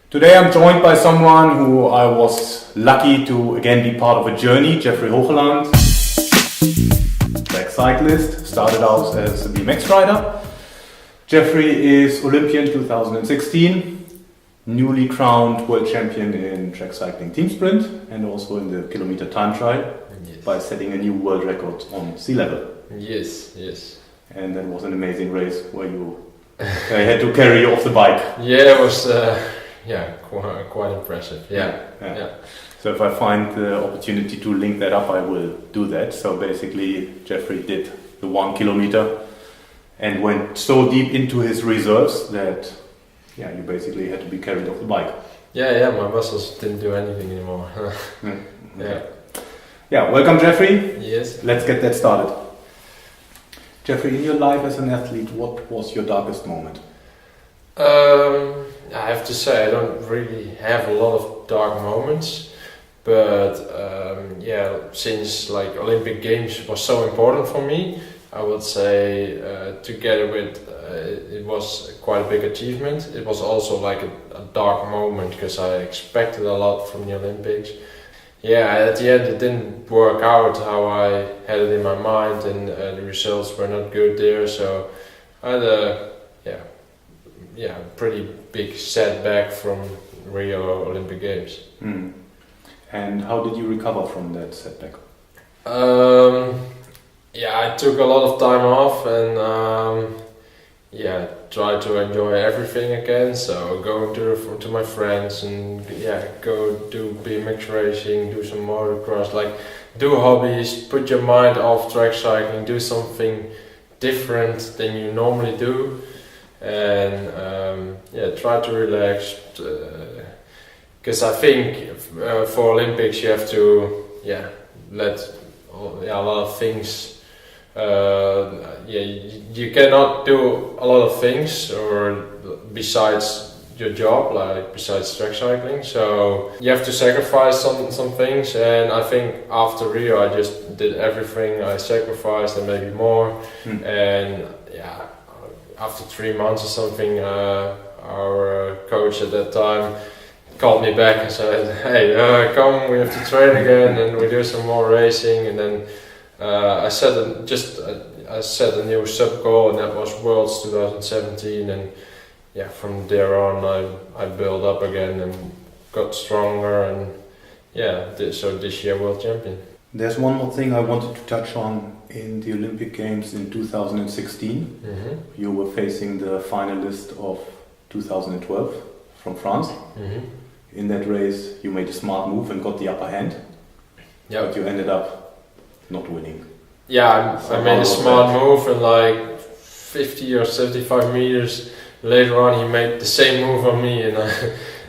Today I'm joined by someone who I was lucky to again be part of a journey, Jeffrey Hoogland, track cyclist, started out as a BMX rider. Jeffrey is Olympian 2016, newly crowned world champion in track cycling team sprint and also in the kilometer time trial by setting a new world record on sea level. Yes. And that was an amazing race where I had to carry you off the bike. Yeah, it was quite impressive. Yeah. So if I find the opportunity to link that up, I will do that. So basically, Jeffrey did the 1 kilometer and went so deep into his reserves that you basically had to be carried off the bike. Yeah, my muscles didn't do anything anymore. Yeah, welcome Jeffrey. Yes. Let's get that started. Jeffrey, in your life as an athlete, what was your darkest moment? I have to say I don't really have a lot of dark moments, but since like Olympic Games was so important for me, I would say together with it was quite a big achievement. It was also like a dark moment because I expected a lot from the Olympics. Yeah, at the end it didn't work out how I had it in my mind, and the results were not good there. So I had a pretty big setback from Rio Olympic Games. And how did you recover from that setback? I took a lot of time off and tried to enjoy everything again. So going to my friends and go do BMX racing, do some motocross, like do hobbies, put your mind off track cycling, do something different than you normally do, and try to relax. Because I think for Olympics you have to let a lot of things. You cannot do a lot of things or besides your job, like besides track cycling. So you have to sacrifice some things, and I think after Rio I just did everything. I sacrificed and maybe more. And after 3 months or something, our coach at that time called me back and said, "Hey, come, we have to train again and we do some more racing." And then I set a new sub goal, and that was Worlds 2017. And from there on I built up again and got stronger, and so this year world champion. There's one more thing I wanted to touch on. In the Olympic Games in 2016, you were facing the finalist of 2012 from France. In that race you made a smart move and got the upper hand, but you ended up not winning. I made a smart move, and like 50 or 75 meters later on he made the same move on me, and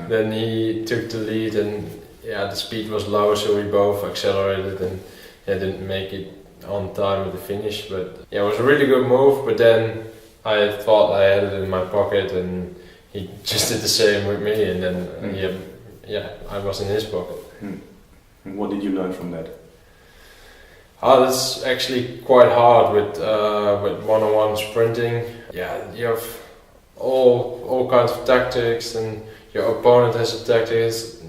then he took the lead, and the speed was low, so we both accelerated and didn't make it on time at the finish. But it was a really good move, but then I thought I had it in my pocket and he just did the same with me, and then I was in his pocket. And what did you learn from that? That's actually quite hard with one-on-one sprinting. You have all kinds of tactics, and your opponent has a tactics.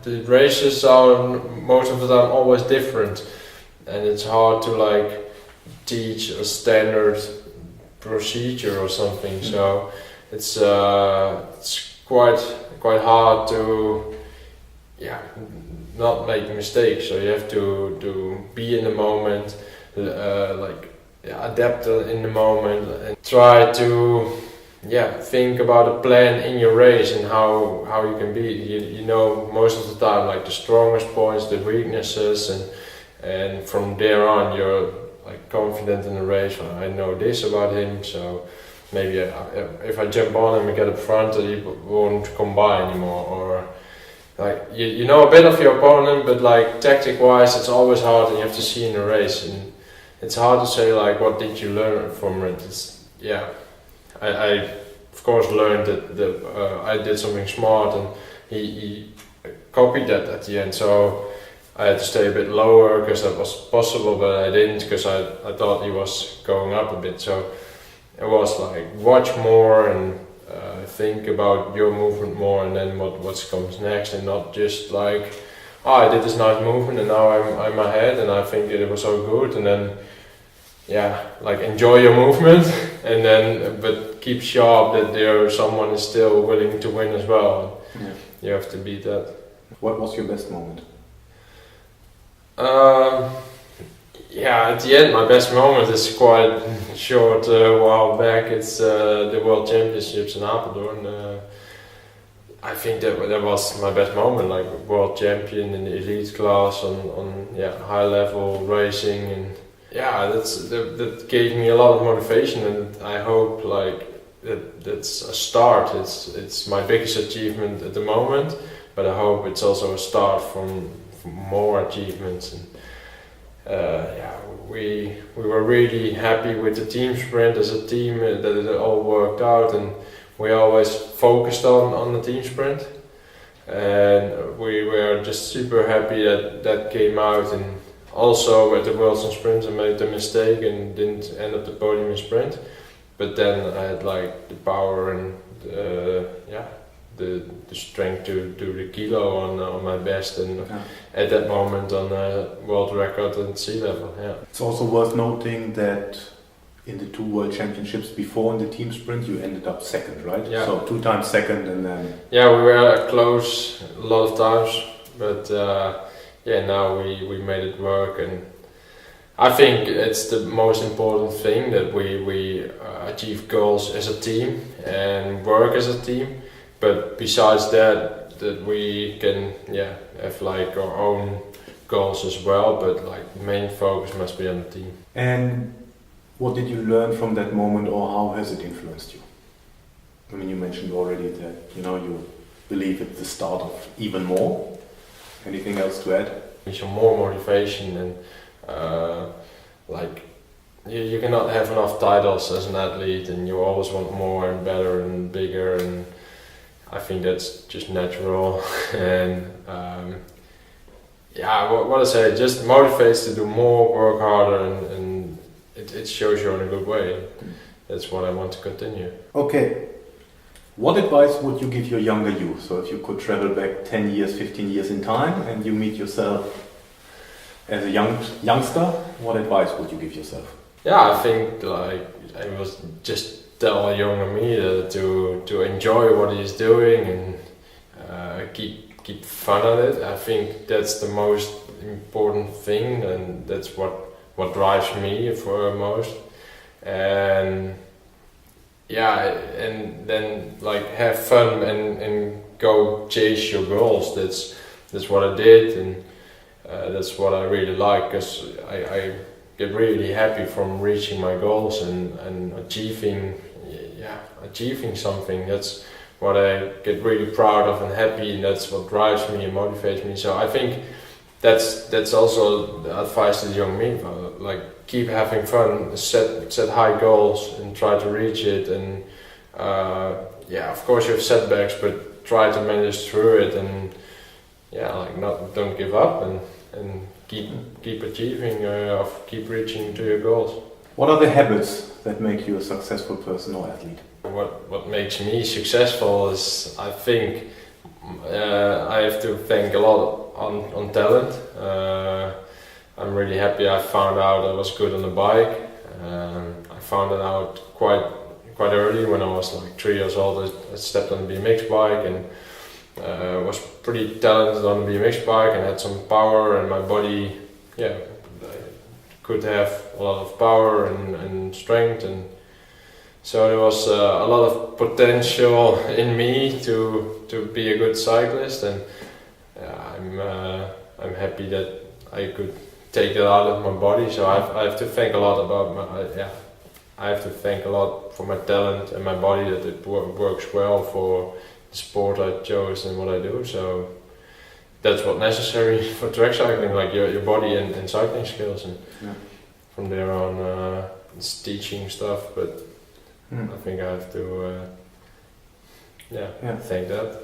The races are most of the time always different, and it's hard to like teach a standard procedure or something. So it's quite hard to not make mistakes. So you have to be in the moment, adapt in the moment, and try to think about a plan in your race and how you can be. You know most of the time like the strongest points, the weaknesses, and from there on you're like confident in the race. I know this about him, so maybe if I jump on him and get up front, he won't come by anymore. Or like you know a bit of your opponent, but like tactic wise it's always hard, and you have to see in the race, and it's hard to say like what did you learn from it. I of course learned that I did something smart, and he copied that at the end, so I had to stay a bit lower because that was possible, but I didn't because I thought he was going up a bit. So it was like watch more and think about your movement more and then what comes next, and not just like, oh, I did this nice movement and now I'm ahead and I think that it was so good, and then like enjoy your movement and then but keep sharp that someone is still willing to win as well. Yeah. You have to beat that. What was your best moment? At the end, my best moment is quite short. A while back, it's the World Championships in Apeldoorn. I think that was my best moment, like world champion in the elite class on high level racing, and that gave me a lot of motivation, and I hope like that's a start. It's my biggest achievement at the moment, but I hope it's also a start from more achievements. And we were really happy with the team sprint as a team, that it all worked out, and we always focused on the team sprint, and we were just super happy that came out. And also at the Worlds and Sprints I made the mistake and didn't end up the podium in sprint, but then I had like the power and the strength to do the kilo on my best, and at that moment on a world record at sea level. It's also worth noting that in the 2 World Championships before in the team sprint you ended up second, right? Yeah. So 2 times second, and then... Yeah, we were close a lot of times, but now we made it work, and I think it's the most important thing that we achieve goals as a team and work as a team. But besides that we can have like our own goals as well. But like the main focus must be on the team. And what did you learn from that moment, or how has it influenced you? I mean, you mentioned already that you believe it's the start of even more. Anything else to add? Some more motivation, and you cannot have enough titles as an athlete, and you always want more and better and bigger, and I think that's just natural. And what I say, just motivates to do more, work harder, and it shows you're in a good way. That's what I want to continue. Okay, what advice would you give your younger you? So if you could travel back 10 years, 15 years in time and you meet yourself as a youngster, what advice would you give yourself? I think like I was just tell younger me to enjoy what he's doing and keep fun at it. I think that's the most important thing, and that's what drives me for most. And and then like have fun and go chase your goals. That's what I did, and that's what I really like, because I get really happy from reaching my goals and achieving something. That's what I get really proud of and happy, and that's what drives me and motivates me. So I think that's also the advice to the young me, like keep having fun, set high goals and try to reach it, and of course you have setbacks, but try to manage through it, and don't give up, and keep achieving, keep reaching to your goals. What are the habits that make you a successful person or athlete? What makes me successful is, I think, I have to thank a lot on talent. I'm really happy I found out I was good on the bike. I found it out quite early. When I was like 3 years old, I stepped on the BMX bike and was pretty talented on the BMX bike and had some power, and my body could have a lot of power and strength, and so there was a lot of potential in me to be a good cyclist, and I'm happy that I could take that out of my body. So I have to thank a lot I have to thank a lot for my talent and my body, that it works well for the sport I chose and what I do. So that's what's necessary for track cycling, like your body and cycling skills, and from there on it's teaching stuff, but I think I have to thank that.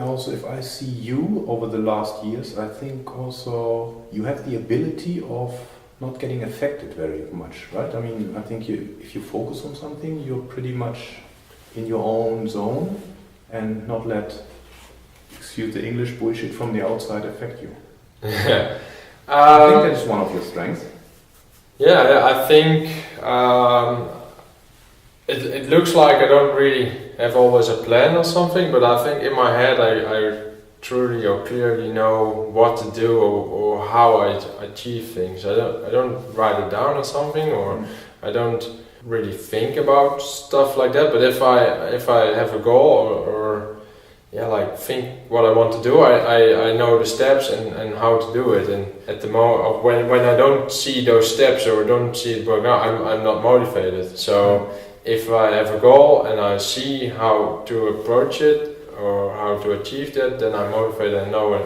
Also if I see you over the last years, I think also you have the ability of not getting affected very much, right? I mean, I think if you focus on something, you're pretty much in your own zone and not let, excuse the English, bullshit from the outside affect you? I think that is one of your strengths. Yeah, I think it looks like I don't really have always a plan or something, but I think in my head I truly or clearly know what to do or how I achieve things. I don't write it down or something, or I don't really think about stuff like that. But if I have a goal or like think what I want to do, I know the steps and how to do it. And at the moment when I don't see those steps or don't see it work out, I'm not motivated. So if I have a goal and I see how to approach it or how to achieve that, then I'm motivated and know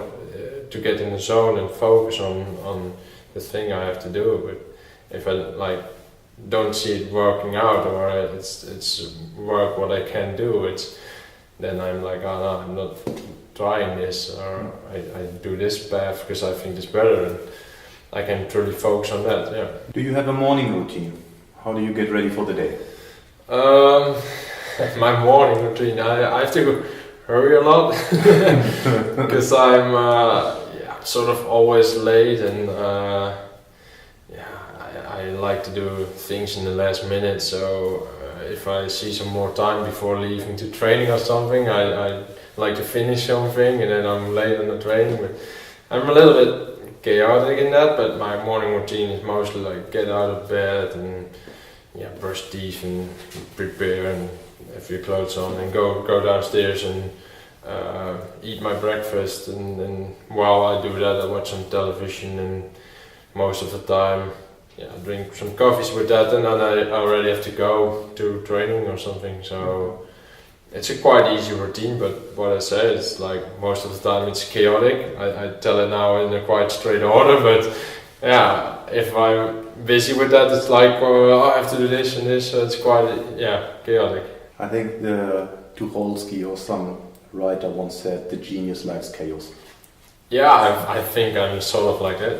to get in the zone and focus on the thing I have to do. But if I don't see it working out, or it's work what I can do, then I'm like, oh no, I'm not trying this, or I do this path because I think it's better, and I can truly focus on that. Yeah. Do you have a morning routine? How do you get ready for the day? My morning routine, I have to hurry a lot because I'm sort of always late, and I like to do things in the last minute. So if I see some more time before leaving to training or something, I like to finish something, and then I'm late on the training. But I'm a little bit chaotic in that, but my morning routine is mostly like get out of bed and brush teeth and prepare and have your clothes on and go downstairs and eat my breakfast, and while I do that I watch some television, and most of the time drink some coffees with that, and then I already have to go to training or something. So it's a quite easy routine, but what I say is like most of the time it's chaotic. I tell it now in a quite straight order, but if I'm busy with that, it's like I have to do this and this, so it's quite chaotic. I think the Tucholsky or some writer once said, the genius likes chaos. Yeah, I think I'm sort of like that.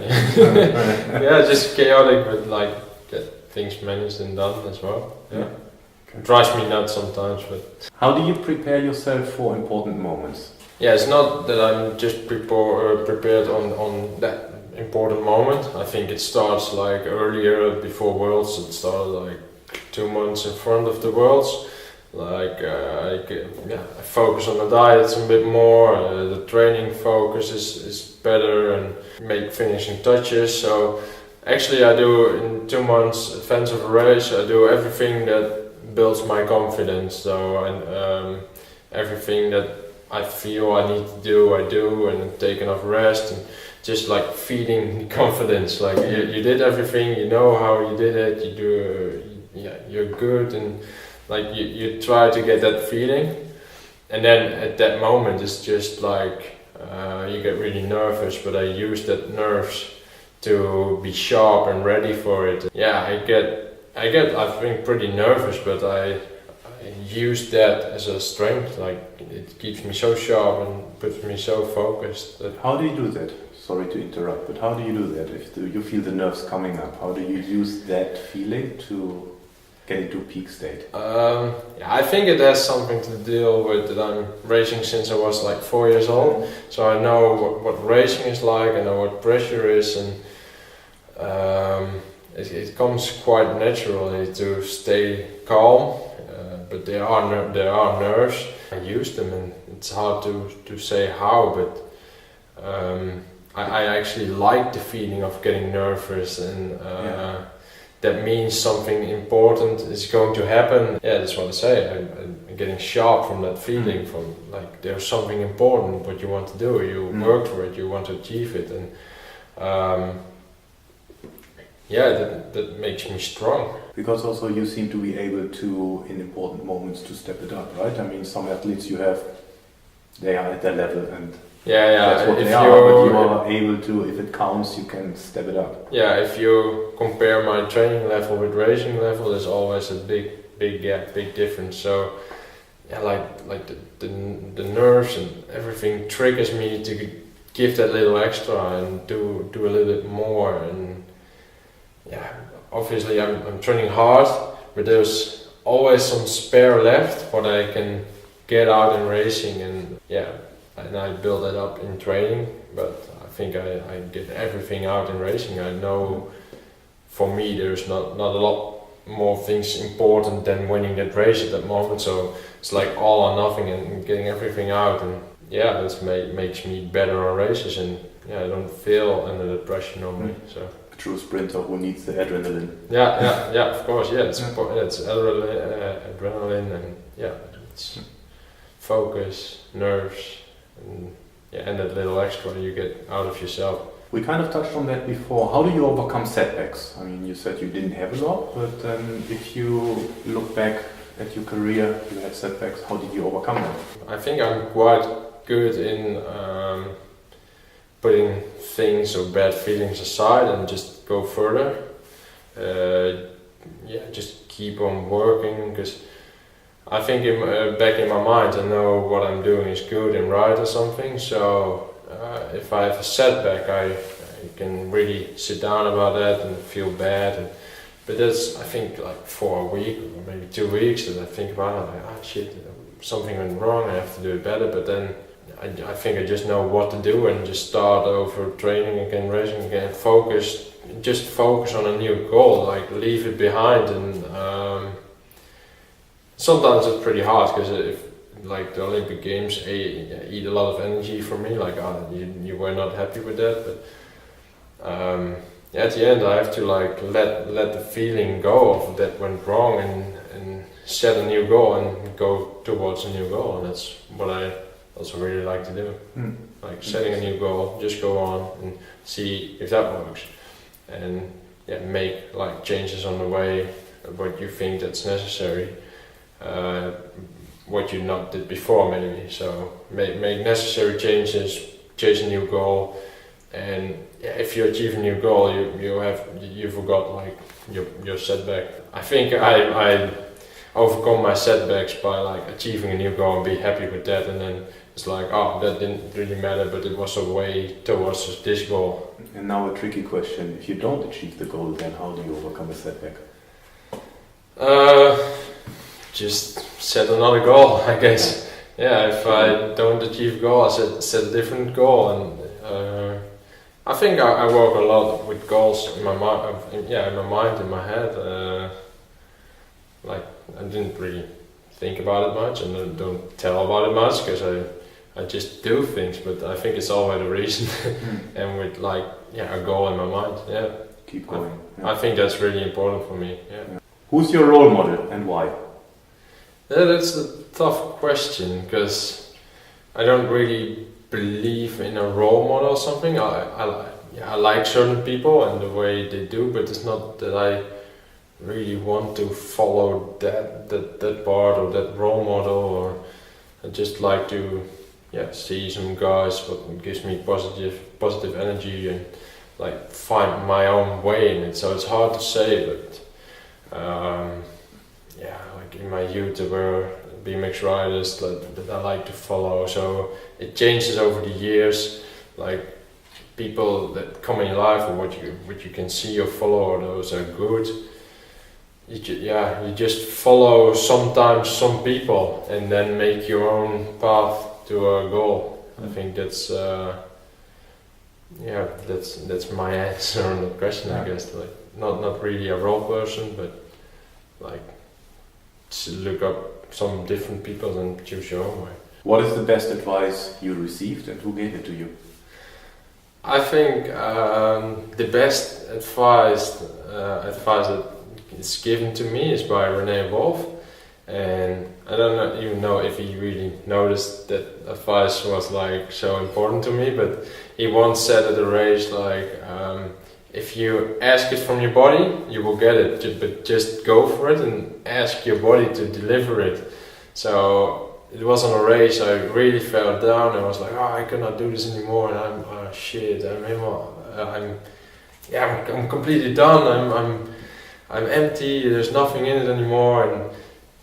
Just chaotic, but like get things managed and done as well. Yeah, okay. It drives me nuts sometimes. But how do you prepare yourself for important moments? Yeah, it's not that I'm just prepared on that important moment. I think it starts like earlier before Worlds. It started like 2 months in front of the Worlds. Like I focus on the diets a bit more, the training focus is better, and make finishing touches. So actually I do in 2 months advance of a race, I do everything that builds my confidence. So and everything that I feel I need to do, I do, and take enough rest, and just like feeding confidence. Like you did everything, you know how you did it, you do, you're good, and like you try to get that feeling, and then at that moment it's just like you get really nervous, but I use that nerves to be sharp and ready for it. Yeah, I think pretty nervous, but I use that as a strength. Like it keeps me so sharp and puts me so focused. How do you do that? Sorry to interrupt, but how do you do that? If you feel the nerves coming up, how do you use that feeling to get into peak state? I think it has something to deal with that I'm racing since I was like 4 years old. So I know what racing is like, I know what pressure is, and it comes quite naturally to stay calm. But there are nerves. I use them, and it's hard to say how, but I actually like the feeling of getting nervous, and that means something important is going to happen. Yeah, that's what I say. I'm getting sharp from that feeling, from like there's something important what you want to do. You work for it, you want to achieve it, and that makes me strong. Because also you seem to be able to, in important moments, to step it up, right? I mean, some athletes they are at their level, and that's what they are, but you are able to, if it counts, you can step it up. Yeah, if you compare my training level with racing level, there's always a big gap, big difference. So like the nerves and everything triggers me to give that little extra and do a little bit more. And obviously I'm training hard, but there's always some spare left what I can get out in racing, and I build that up in training. But I think I get everything out in racing. I know for me there's not a lot more things important than winning that race at that moment, so it's like all or nothing and getting everything out, and that makes me better on races, and I don't feel under the pressure normally. So a true sprinter who needs the adrenaline. Of course, it's adrenaline, and it's focus, nerves, and that little extra you get out of yourself. We kind of touched on that before. How do you overcome setbacks? I mean, you said you didn't have a lot, but if you look back at your career, you had setbacks. How did you overcome them? I think I'm quite good in putting things or bad feelings aside and just go further. Just keep on working, because I think back in my mind I know what I'm doing is good and right or something. So if I have a setback, I can really sit down about that and feel bad. But that's, I think, like for a week or maybe 2 weeks that I think about it, like, shit, something went wrong, I have to do it better. But then I think I just know what to do and just start over training again, racing again, focus on a new goal, like leave it behind. And sometimes it's pretty hard, because if like the Olympic Games eat a lot of energy from me, like you were not happy with that, but at the end I have to like let the feeling go of that went wrong and set a new goal and go towards a new goal, and that's what I also really like to do. Like setting a new goal, just go on and see if that works, and make like changes on the way, what you think that's necessary. What you not did before maybe, so make necessary changes, chase a new goal, and if you achieve a new goal, you forgot like your setback. I think I overcome my setbacks by like achieving a new goal and be happy with that, and then it's like, that didn't really matter, but it was a way towards this goal. And now a tricky question: if you don't achieve the goal, then how do you overcome a setback? Just set another goal, I guess. If I don't achieve a goal, I set a different goal, and I think I work a lot with goals in my mind. In my head. Like I didn't really think about it much, and I don't tell about it much, because I just do things. But I think it's always a reason, and with like a goal in my mind. Keep going. I think that's really important for me. Who's your role model and why? That's a tough question, because I don't really believe in a role model or something. I like certain people and the way they do, but it's not that I really want to follow that part or that role model, or I just like to see some guys what gives me positive energy and like find my own way in it. So it's hard to say, but like in my youth there were BMX riders that I like to follow, so it changes over the years, like people that come in your life or what you can see or follow, those are good. You just follow sometimes some people and then make your own path to a goal. I think that's my answer on the question. I guess, like not really a role person, but like to look up some different people and choose your own way. What is the best advice you received, and who gave it to you? I think the best advice that is given to me is by René Wolf, and I don't even know if he really noticed that advice was like so important to me, but he once said at a race like, if you ask it from your body, you will get it, but just go for it and ask your body to deliver it. So it was on a race, I really fell down, I was like, I cannot do this anymore, and I'm completely done, I'm empty, there's nothing in it anymore. And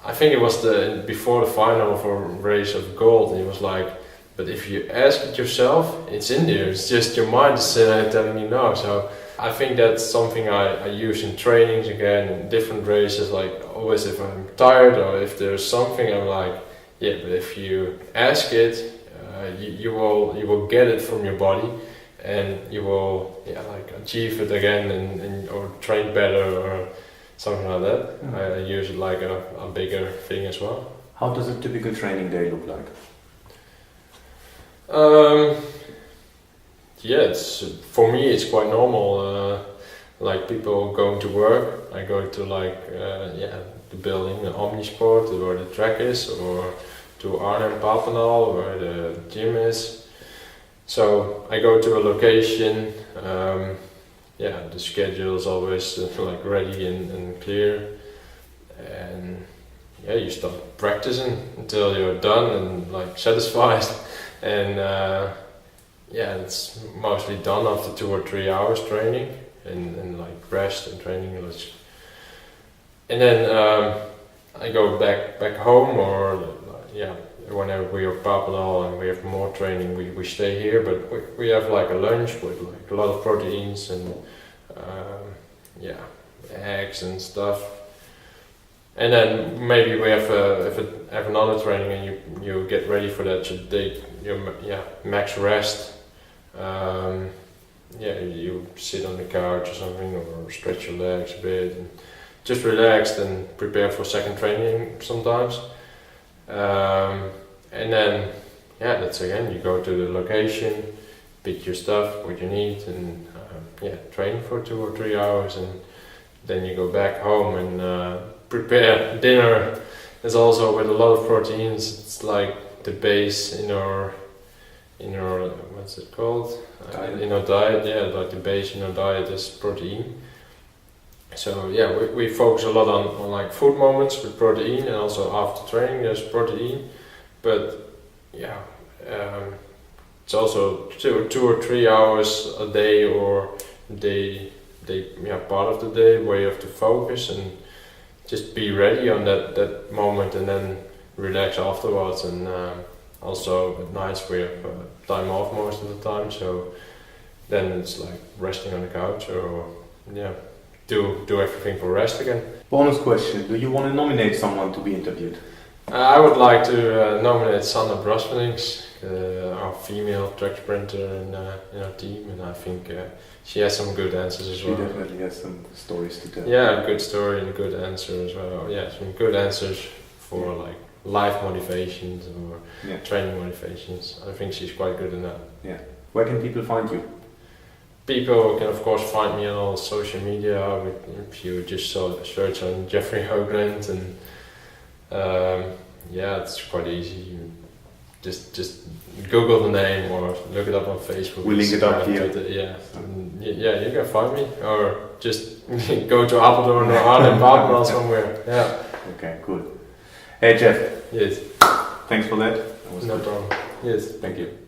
I think it was before the final of a race of gold, and he was like, but if you ask it yourself, it's in there, it's just your mind is telling you no. So I think that's something I use in trainings again, in different races. Like always, if I'm tired or if there's something, I'm like, yeah, but if you ask it, you will get it from your body, and you will like achieve it again and or train better or something like that. I use it like a bigger thing as well. How does a typical training day look like? Yeah, for me it's quite normal. Like people going to work, I go to like the building, the Omnisport, where the track is, or to Arnhem Papendal, where the gym is. So I go to a location. The schedule is always like ready and clear, and you start practicing until you're done and like satisfied, and it's mostly done after 2 or 3 hours training and like rest and training. And then I go back home, or whenever we are Papendal and we have more training, we stay here, but we have like a lunch with like a lot of proteins and eggs and stuff. And then maybe we have another training, and you get ready for that. You take your max rest. You sit on the couch or something, or stretch your legs a bit, and just relax and prepare for second training sometimes. And then that's again, you go to the location, pick your stuff, what you need, and train for 2 or 3 hours, and then you go back home and prepare dinner. It's also with a lot of proteins. It's like the base in our what's it called? In our diet, like the base in our diet is protein. So we focus a lot on like food moments with protein, and also after training there's protein. But it's also 2 or 3 hours a day, or part of the day where you have to focus and just be ready on that moment, and then relax afterwards. And also at nights we have time off most of the time, so then it's like resting on the couch, or do everything for rest again. Bonus question: do you want to nominate someone to be interviewed? I would like to nominate Sanne Braspenings, our female track sprinter in our team, and I think she has some good answers as well. She definitely has some stories to tell. Yeah, a good story and a good answer as well. Yeah, some good answers for like life motivations or training motivations. I think she's quite good in that. Yeah. Where can people find you? People can of course find me on all social media. If you just search on Jeffrey Hoogland, and it's quite easy. You just Google the name or look it up on Facebook. We'll link it up here. You can find me, or just go to Apeldoorn or Arnhem Papendal somewhere. Yeah. Okay, good. Hey Jeff. Yes. Thanks for that. No problem. Yes. Thank you.